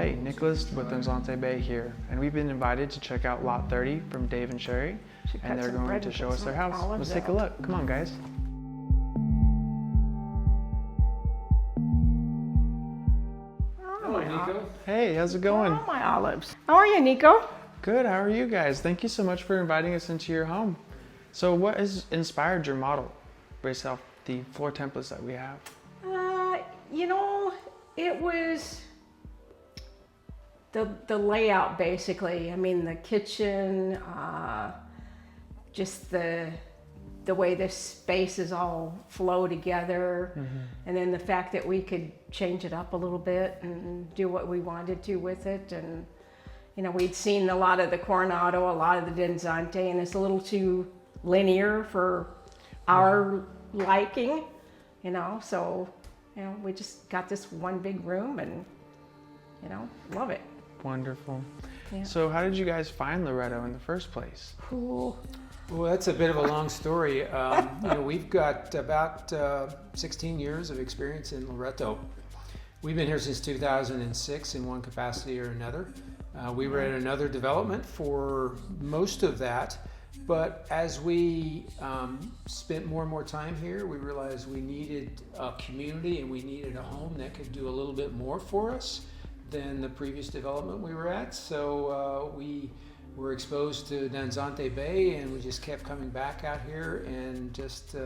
Hey, Nicholas with Danzante Bay here, and we've been invited to check out Lot 30 from Dave and Sherry, and they're going to show us their house. Let's take a look. Come on, guys. Hello, Nico. Hey, how's it going? Oh, my olives. How are you, Nico? Good, how are you guys? Thank you so much for inviting us into your home. So what has inspired your model based off the floor templates that we have? It was the layout, basically. I mean, the kitchen, just the way the spaces all flow together, and then the fact that we could change it up a little bit and do what we wanted to with it. And we'd seen a lot of the Coronado, a lot of the Danzante, and it's a little too linear for our liking, so we just got this one big room and love it. Wonderful. Yeah. So how did you guys find Loreto in the first place? Cool. Well, that's a bit of a long story. We've got about 16 years of experience in Loreto. We've been here since 2006 in one capacity or another. We were at another development for most of that, but as we spent more and more time here, we realized we needed a community and we needed a home that could do a little bit more for us than the previous development we were at. So we were exposed to Danzante Bay, and we just kept coming back out here and just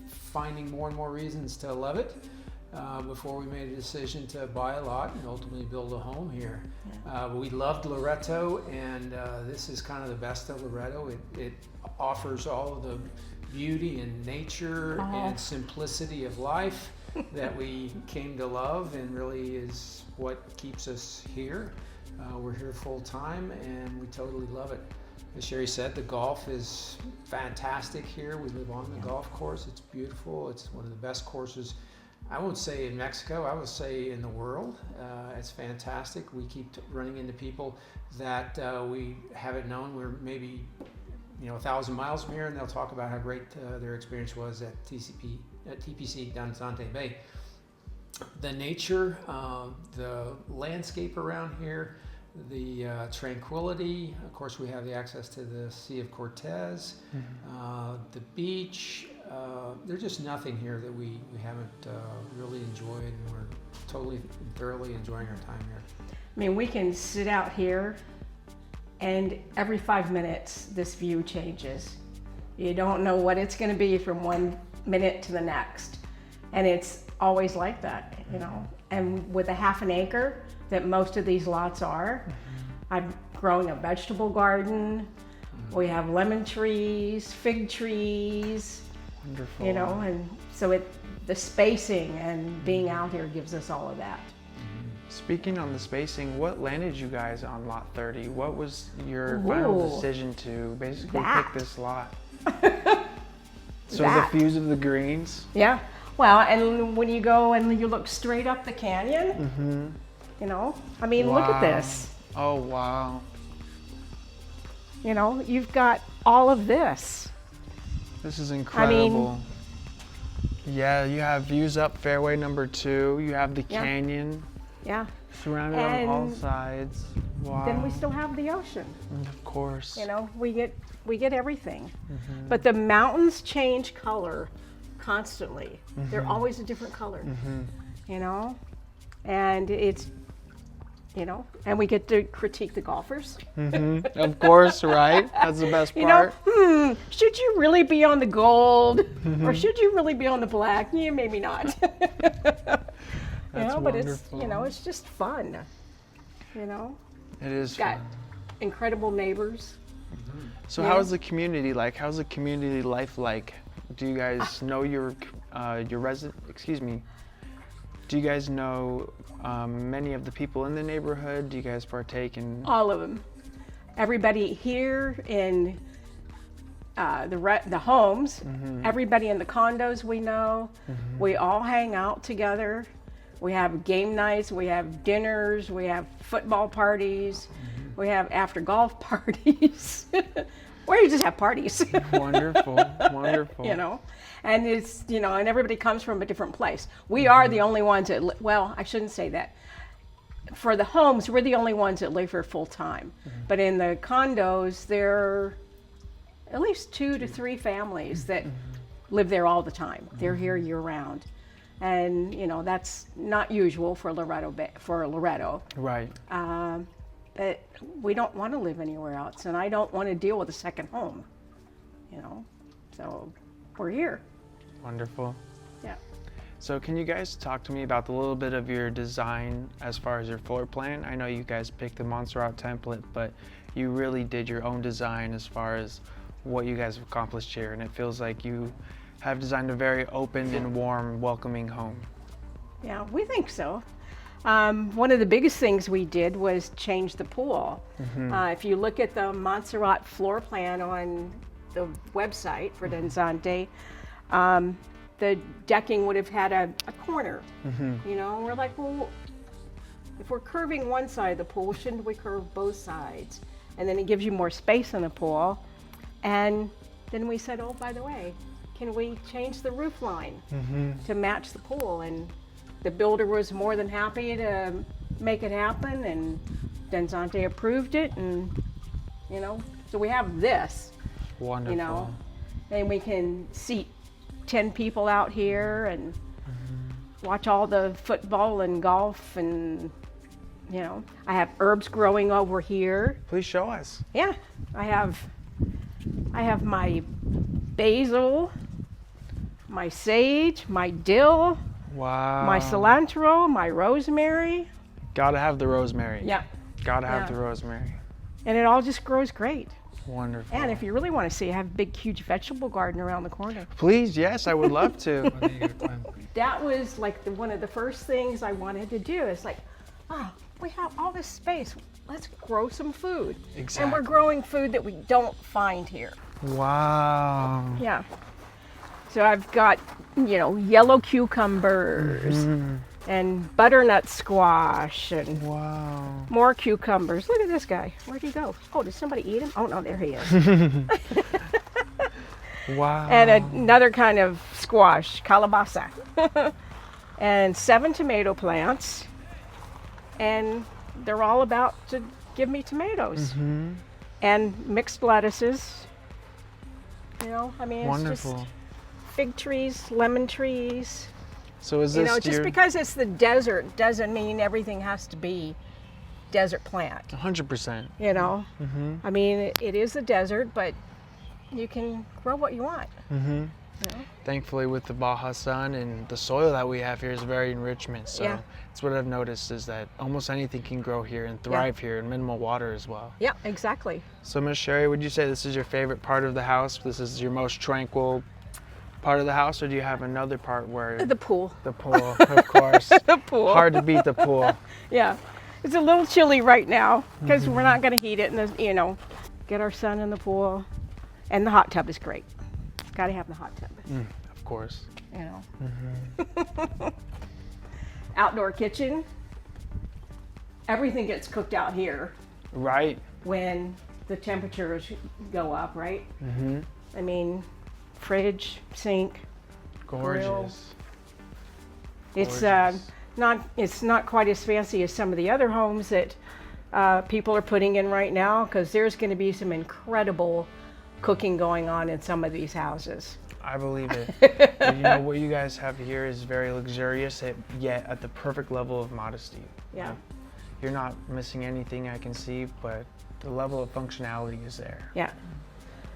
finding more and more reasons to love it before we made a decision to buy a lot and ultimately build a home here. We loved Loreto, and this is kind of the best of Loreto. It offers all of the beauty and nature and simplicity of life that we came to love, and really is what keeps us here. We're here full time and we totally love it. As Sherry said, the golf is fantastic here. We live on the golf course. It's beautiful. It's one of the best courses, I won't say in Mexico, I would say in the world. It's fantastic. We keep running into people that we haven't known. We're maybe 1,000 miles from here, and they'll talk about how great their experience was at TPC Danzante Bay. The nature, the landscape around here, the tranquility. Of course, we have the access to the Sea of Cortez, the beach. There's just nothing here that we haven't really enjoyed, and we're totally, thoroughly enjoying our time here. I mean, we can sit out here and every 5 minutes this view changes. You don't know what it's going to be from 1 minute to the next, and it's always like that, And with a half an acre that most of these lots are, I'm growing a vegetable garden. We have lemon trees, fig trees. Wonderful. And so the spacing and being out here gives us all of that. Speaking on the spacing, what landed you guys on Lot 30? What was your final decision to basically pick this lot? So the views of the greens? Yeah. Well, and when you go and you look straight up the canyon, I mean, look at this. Oh, wow. You've got all of this. This is incredible. Yeah, you have views up fairway number 2. You have the canyon. Yeah. Surrounded on all sides. Wow. Then we still have the ocean. And of course. We get everything. But the mountains change color constantly. They're always a different color. And it's and we get to critique the golfers. Of course, right? That's the best part. Should you really be on the gold or should you really be on the black? Yeah, maybe not. That's but wonderful. it's just fun. It is Got fun. incredible neighbors. So how is the community like? How's the community life like? Do you guys know your resident? Excuse me. Do you guys know many of the people in the neighborhood? Do you guys partake in all of them? Everybody here in the homes. Everybody in the condos we know. We all hang out together. We have game nights. We have dinners. We have football parties. We have after golf parties. Or you just have parties. Wonderful, wonderful. And it's, and everybody comes from a different place. We are the only ones that, well, I shouldn't say that. for the homes, we're the only ones that live here full time. But in the condos, there are at least 2 to 3 families that live there all the time. They're here year round. And, you know, that's not usual for Loreto. Right. But we don't want to live anywhere else, and I don't want to deal with a second home, you know. So we're here. Wonderful. Yeah. So can you guys talk to me about a little bit of your design as far as your floor plan? I know you guys picked the Montserrat template, but you really did your own design as far as what you guys have accomplished here, and it feels like you have designed a very open and warm, welcoming home. Yeah, we think so. One of the biggest things we did was change the pool. If you look at the Montserrat floor plan on the website for Danzante, the decking would have had a corner. You know, and we're like, well, if we're curving one side of the pool, shouldn't we curve both sides? And then it gives you more space in the pool. And then we said, oh, by the way, can we change the roof line to match the pool? And the builder was more than happy to make it happen, and Danzante approved it, and, you know, so we have this. Wonderful. You know, and we can seat 10 people out here and watch all the football and golf, and, you know, I have herbs growing over here. Please show us. Yeah, I have my basil, my sage, my dill, Wow. my cilantro, my rosemary. Gotta have the rosemary. Yeah. Gotta have Yeah. the rosemary. And it all just grows great. Wonderful. And if you really want to see, I have a big, huge vegetable garden around the corner. Please, yes, I would love to. That was like one of the first things I wanted to do. It's like, oh, we have all this space. Let's grow some food. Exactly. And we're growing food that we don't find here. Wow. Yeah. So I've got, you know, yellow cucumbers and butternut squash and Wow. more cucumbers. Look at this guy. Where'd he go? Oh, did somebody eat him? Oh, no, there he is. Wow. And another kind of squash, calabaza. And 7 tomato plants. And they're all about to give me tomatoes. And mixed lettuces. You know, I mean, it's Wonderful. just fig trees, lemon trees. So is You this know, just because it's the desert doesn't mean everything has to be desert plant. 100%. You know, I mean, it is the desert, but you can grow what you want. You know? Thankfully, with the Baja sun and the soil that we have here is very enrichment. So Yeah. it's what I've noticed is that almost anything can grow here and thrive here in minimal water as well. Yeah, exactly. So Miss Sherry, would you say this is your favorite part of the house? This is your most tranquil part of the house, or do you have another part where The pool. the pool, of course. The pool. Hard to beat the pool. Yeah. It's a little chilly right now because we're not going to heat it and, you know, get our son in the pool. And the hot tub is great. Got to have the hot tub. Of course. You know. Outdoor kitchen. Everything gets cooked out here Right. when the temperatures go up, right? I mean, fridge, sink. Gorgeous. It's Gorgeous. not quite as fancy as some of the other homes that people are putting in right now, because there's going to be some incredible cooking going on in some of these houses. I believe it. And you know, what you guys have here is very luxurious, yet at the perfect level of modesty. Yeah. You're not missing anything I can see, but the level of functionality is there. Yeah.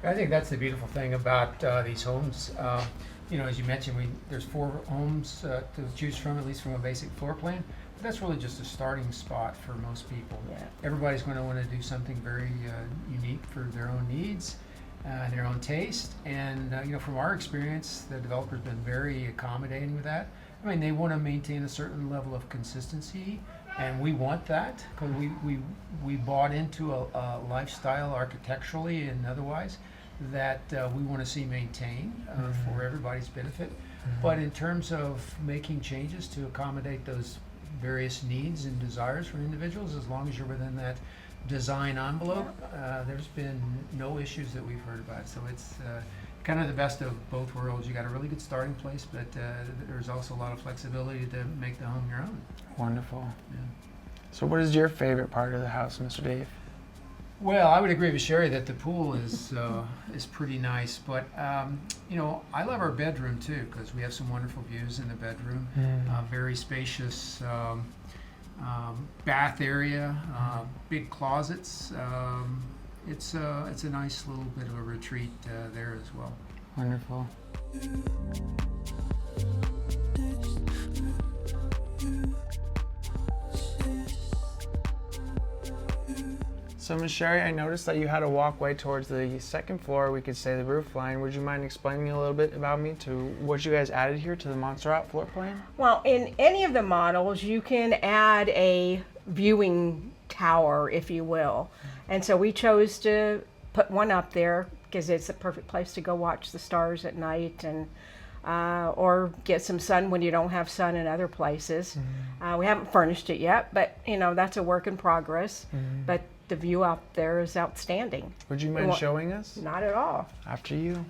I think that's the beautiful thing about these homes. You know, as you mentioned, there's 4 homes to choose from, at least from a basic floor plan. But that's really just a starting spot for most people. Yeah. Everybody's going to want to do something very unique for their own needs, their own taste. And you know, from our experience, the developer's been very accommodating with that. I mean, they want to maintain a certain level of consistency, and we want that because we bought into a lifestyle architecturally and otherwise that we want to see maintained for everybody's benefit. But in terms of making changes to accommodate those various needs and desires for individuals, as long as you're within that design envelope, there's been no issues that we've heard about. So it's kind of the best of both worlds. You got a really good starting place, but there's also a lot of flexibility to make the home your own. Wonderful. Yeah. So what is your favorite part of the house, Mr. Dave? Well, I would agree with Sherry that the pool is pretty nice, but you know, I love our bedroom too because we have some wonderful views in the bedroom. Very spacious bath area, big closets. It's a nice little bit of a retreat there as well. Wonderful. So, Ms. Sherry, I noticed that you had a walkway towards the second floor, we could say the roof line. Would you mind explaining a little bit about me to what you guys added here to the Montserrat floor plan? Well, in any of the models, you can add a viewing tower, if you will. And so we chose to put one up there because it's a perfect place to go watch the stars at night and or get some sun when you don't have sun in other places. We haven't furnished it yet, but you know, that's a work in progress. But the view out there is outstanding. Would you mind showing us? Not at all. After you.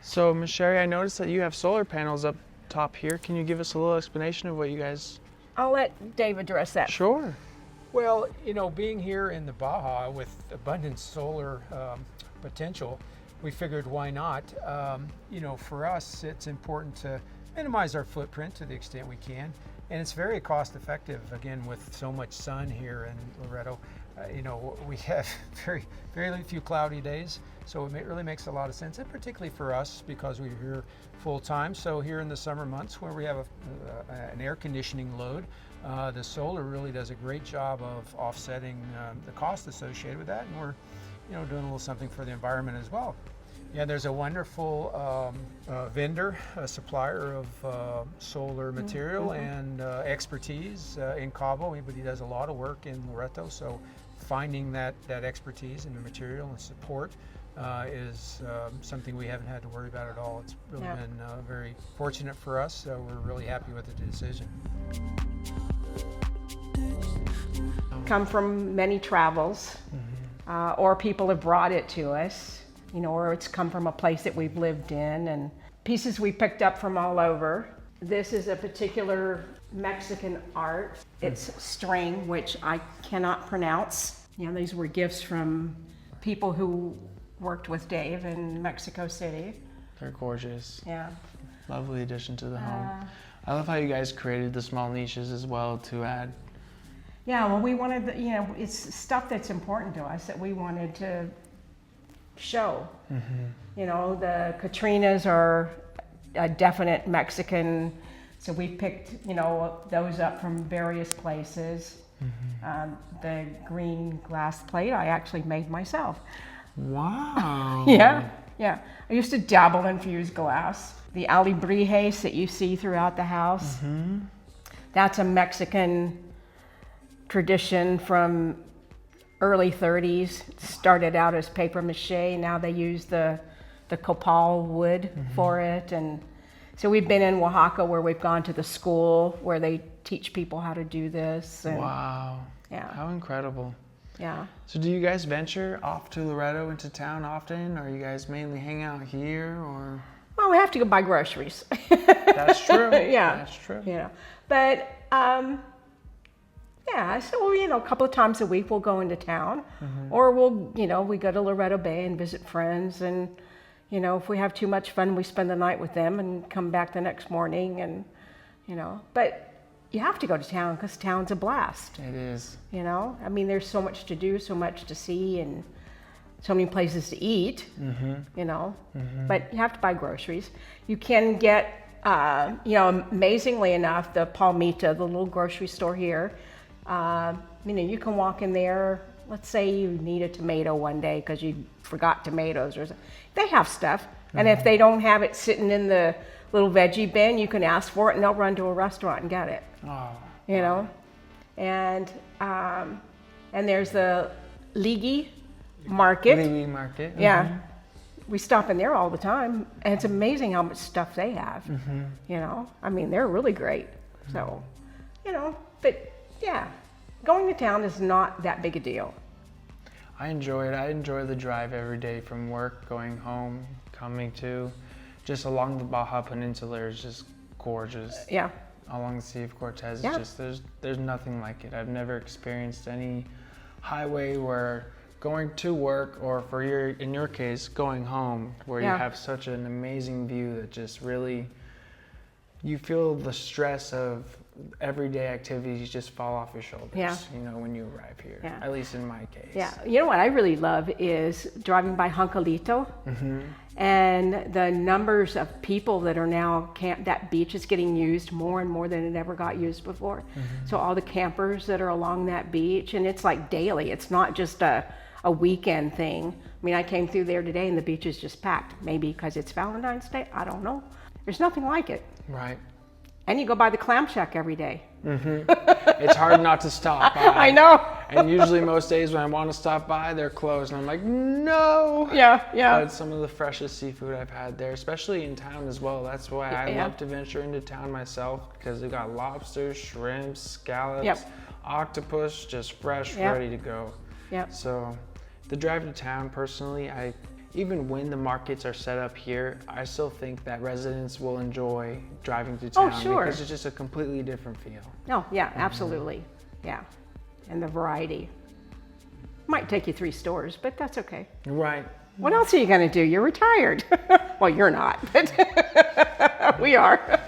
So, Ms. Sherry, I noticed that you have solar panels up top here. Can you give us a little explanation of what you guys... I'll let Dave address that. Sure. Well, you know, being here in the Baja with abundant solar potential, we figured why not. You know, for us, it's important to minimize our footprint to the extent we can. And it's very cost effective, again, with so much sun here in Loreto. You know, we have very few cloudy days, so it really makes a lot of sense, and particularly for us because we're here full time. So here in the summer months where we have an air conditioning load, the solar really does a great job of offsetting the cost associated with that, and we're, you know, doing a little something for the environment as well. Yeah, there's a wonderful vendor, a supplier of solar material and expertise in Cabo, but he does a lot of work in Loreto, so finding that expertise in the material and support is something we haven't had to worry about at all. It's really been very fortunate for us, so we're really happy with the decision. Come from many travels, or people have brought it to us, you know, or it's come from a place that we've lived in, and pieces we picked up from all over. This is a particular Mexican art. It's string, which I cannot pronounce. You know, these were gifts from people who worked with Dave in Mexico City. They're gorgeous. Yeah. Lovely addition to the home. I love how you guys created the small niches as well to add. Yeah, well, we wanted, you know, it's stuff that's important to us that we wanted to show. You know, the Katrinas are a definite Mexican, so we picked, you know, those up from various places. The green glass plate I actually made myself. Wow. Yeah. I used to dabble in fused glass. The Alebrijes that you see throughout the house, that's a Mexican tradition from early 30s. It started out as paper mache. Now they use the copal wood for it. And so we've been in Oaxaca where we've gone to the school where they teach people how to do this. And Wow. Yeah. How incredible. Yeah. So do you guys venture off to Loreto into town often, or you guys mainly hang out here, or? Well, we have to go buy groceries. That's true. Yeah. That's true. You know, but yeah, so, you know, a couple of times a week we'll go into town, or we'll, you know, we go to Loreto Bay and visit friends, and, you know, if we have too much fun, we spend the night with them and come back the next morning, and, you know, but you have to go to town because town's a blast. It is. You know, I mean, there's so much to do, so much to see, and so many places to eat, you know, but you have to buy groceries. You can get, you know, amazingly enough, the Palmita, the little grocery store here, you know, you can walk in there. Let's say you need a tomato one day because you forgot tomatoes or something. They have stuff. And if they don't have it sitting in the little veggie bin, you can ask for it and they'll run to a restaurant and get it. Oh. You know? And there's the Ligi Market. Ligi Market. Yeah. We stop in there all the time. And it's amazing how much stuff they have. You know? I mean, they're really great. So, you know, but yeah, going to town is not that big a deal. I enjoy it. I enjoy the drive every day from work, going home, coming to. Just along the Baja Peninsula is just gorgeous. Yeah. along the Sea of Cortez. Yeah. It's just there's nothing like it. I've never experienced any highway where going to work, or in your case, going home, where you have such an amazing view that just really, you feel the stress of everyday activities just fall off your shoulders, when you arrive here, at least in my case. Yeah, you know what I really love is driving by Juncalito, and the numbers of people that are now that beach is getting used more and more than it ever got used before. So all the campers that are along that beach, and it's like daily, it's not just a weekend thing. I mean, I came through there today and the beach is just packed, maybe because it's Valentine's Day, I don't know. There's nothing like it. Right. And you go by the clam shack every day. It's hard not to stop by. I know. And usually most days when I want to stop by, they're closed. And I'm like, no. Yeah. But it's some of the freshest seafood I've had there, especially in town as well. That's why I love to venture into town myself, because they've got lobsters, shrimps, scallops, octopus, just fresh, ready to go. So the drive to town, personally, even when the markets are set up here, I still think that residents will enjoy driving to town because it's just a completely different feel. Oh, yeah, absolutely. Yeah. And the variety. Might take you 3 stores, but that's okay. Right. What else are you going to do? You're retired. Well, you're not, but we are.